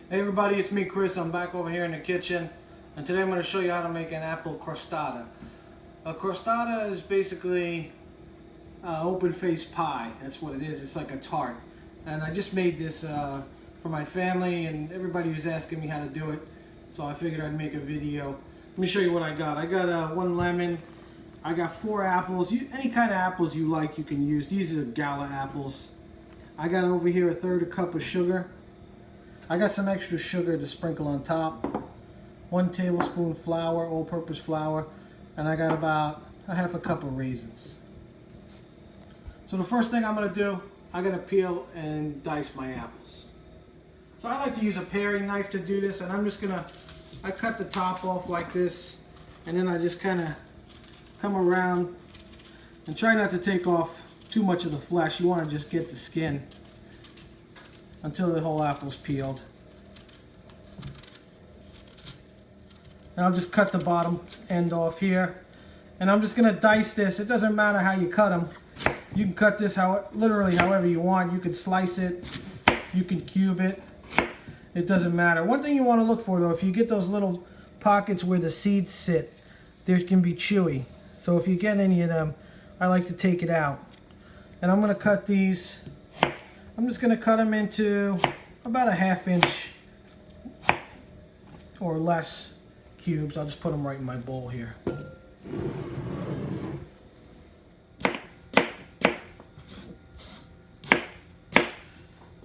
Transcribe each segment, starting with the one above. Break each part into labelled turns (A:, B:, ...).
A: Hey everybody, it's me Chris. I'm back over here in the kitchen, and today I'm going to show you how to make an apple crostata. A crostata is basically open-faced pie. That's what it is. It's like a tart. And I just made this for my family, and everybody was asking me how to do it, so I figured I'd make a video. Let me show you what I got. I got 1 lemon. I got 4 apples. Any kind of apples you like you can use. These are Gala apples. I got over here 1/3 cup of sugar. I got some extra sugar to sprinkle on top. 1 tablespoon flour, all-purpose flour, and I got about 1/2 cup of raisins. So the first thing I'm going to do, I'm going to peel and dice my apples. So I like to use a paring knife to do this, and I'm just going to, I cut the top off like this, and then I just kind of come around and try not to take off too much of the flesh. You want to just get the skin until the whole apple's peeled. And I'll just cut the bottom end off here. And I'm just going to dice this. It doesn't matter how you cut them. You can cut this literally however you want. You can slice it. You can cube it. It doesn't matter. One thing you want to look for though, if you get those little pockets where the seeds sit, they can be chewy. So if you get any of them, I like to take it out. And I'm going to cut these. I'm just going to cut them into about a 1/2 inch or less cubes. I'll just put them right in my bowl here.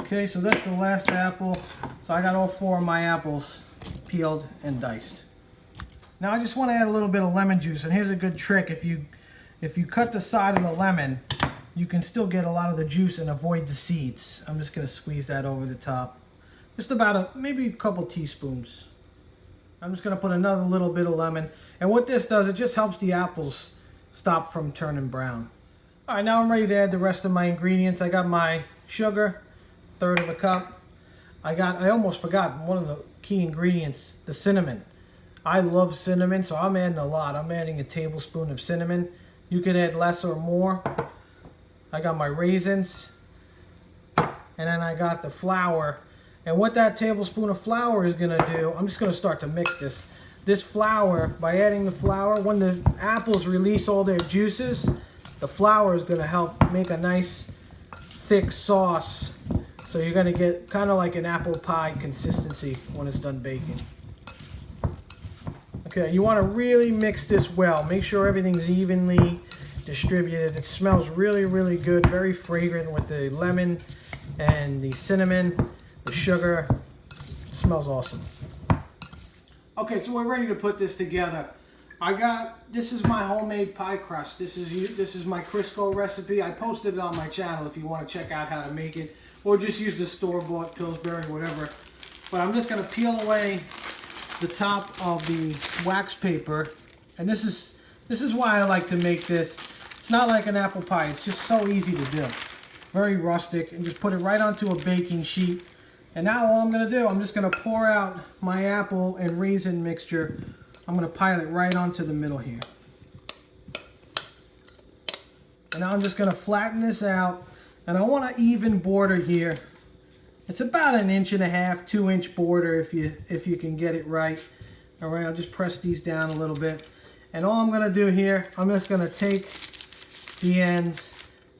A: Okay, so that's the last apple. So I got all 4 of my apples peeled and diced. Now I just want to add a little bit of lemon juice, and here's a good trick. If you cut the side of the lemon, you can still get a lot of the juice and avoid the seeds. I'm just going to squeeze that over the top. Just about maybe a couple teaspoons. I'm just going to put another little bit of lemon. And what this does, it just helps the apples stop from turning brown. All right, now I'm ready to add the rest of my ingredients. I got my sugar, 1/3 cup. I almost forgot one of the key ingredients, the cinnamon. I love cinnamon, so I'm adding a lot. I'm adding a tablespoon of cinnamon. You can add less or more. I got my raisins, and then I got the flour. And what that tablespoon of flour is going to do, I'm just going to start to mix this. This flour, by adding the flour, when the apples release all their juices, the flour is going to help make a nice thick sauce. So you're going to get kind of like an apple pie consistency when it's done baking. Okay, you want to really mix this well. Make sure everything's evenly distributed. It smells really, really good, very fragrant with the lemon and the cinnamon, the sugar. It smells awesome. Okay, so we're ready to put this together. This is my homemade pie crust. This is my Crisco recipe. I posted it on my channel if you want to check out how to make it, or just use the store-bought Pillsbury, whatever. But I'm just going to peel away the top of the wax paper, and this is why I like to make this. It's not like an apple pie. It's just so easy to do. Very rustic, and just put it right onto a baking sheet. And now all I'm going to do, I'm just going to pour out my apple and raisin mixture. I'm going to pile it right onto the middle here. And now I'm just going to flatten this out, and I want an even border here. It's about 1.5 inch, 2 inch border if you can get it right. All right, I'll just press these down a little bit. And all I'm going to do here, I'm just going to take the ends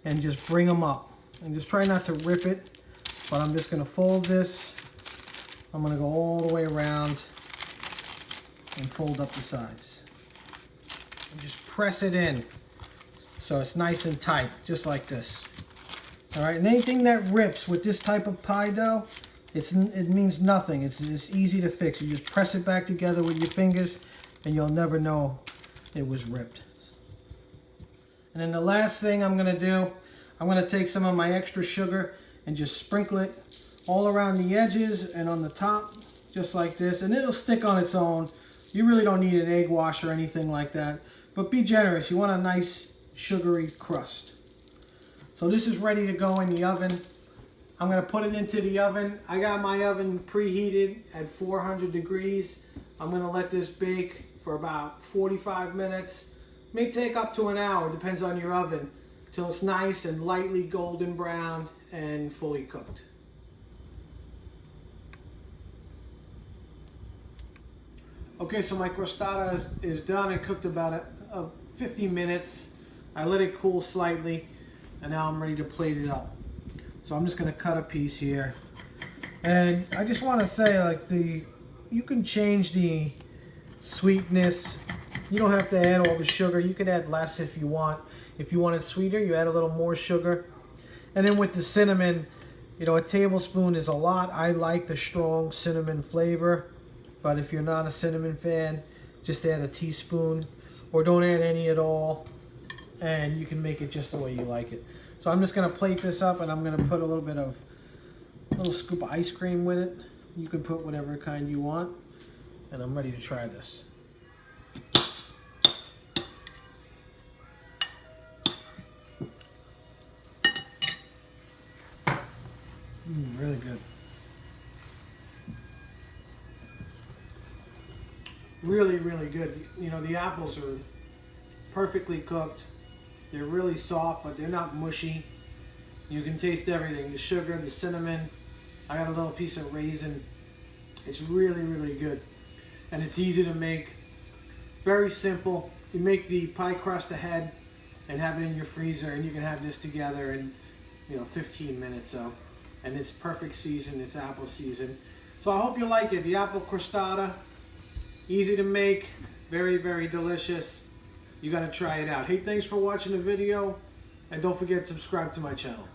A: and just bring them up. And just try not to rip it, but I'm just going to fold this. I'm going to go all the way around and fold up the sides. And just press it in so it's nice and tight, just like this. All right, and anything that rips with this type of pie dough, it means nothing. It's easy to fix. You just press it back together with your fingers, and you'll never know it was ripped. And then the last thing I'm going to do, I'm going to take some of my extra sugar and just sprinkle it all around the edges and on the top, just like this. And it'll stick on its own. You really don't need an egg wash or anything like that. But be generous. You want a nice sugary crust. So this is ready to go in the oven. I'm going to put it into the oven. I got my oven preheated at 400 degrees. I'm going to let this bake for about 45 minutes. May take up to an hour, depends on your oven, till it's nice and lightly golden brown and fully cooked. Okay, so my crostata is done and cooked about 50 minutes. I let it cool slightly, and now I'm ready to plate it up. So I'm just going to cut a piece here. And I just want to say, like, you can change the sweetness. You don't have to add all the sugar. You can add less if you want. If you want it sweeter, you add a little more sugar. And then with the cinnamon, you know, a tablespoon is a lot. I like the strong cinnamon flavor. But if you're not a cinnamon fan, just add a teaspoon. Or don't add any at all. And you can make it just the way you like it. So I'm just going to plate this up, and I'm going to put a little scoop of ice cream with it. You can put whatever kind you want. And I'm ready to try this. Really good. Really, really good. You know, the apples are perfectly cooked. They're really soft, but they're not mushy. You can taste everything. The sugar, the cinnamon. I got a little piece of raisin. It's really, really good. And it's easy to make. Very simple. You make the pie crust ahead and have it in your freezer, and you can have this together in, you know, 15 minutes. So, and it's perfect season. It's apple season. So I hope you like it. The apple crostata. Easy to make. Very, very delicious. You got to try it out. Hey, thanks for watching the video, and don't forget to subscribe to my channel.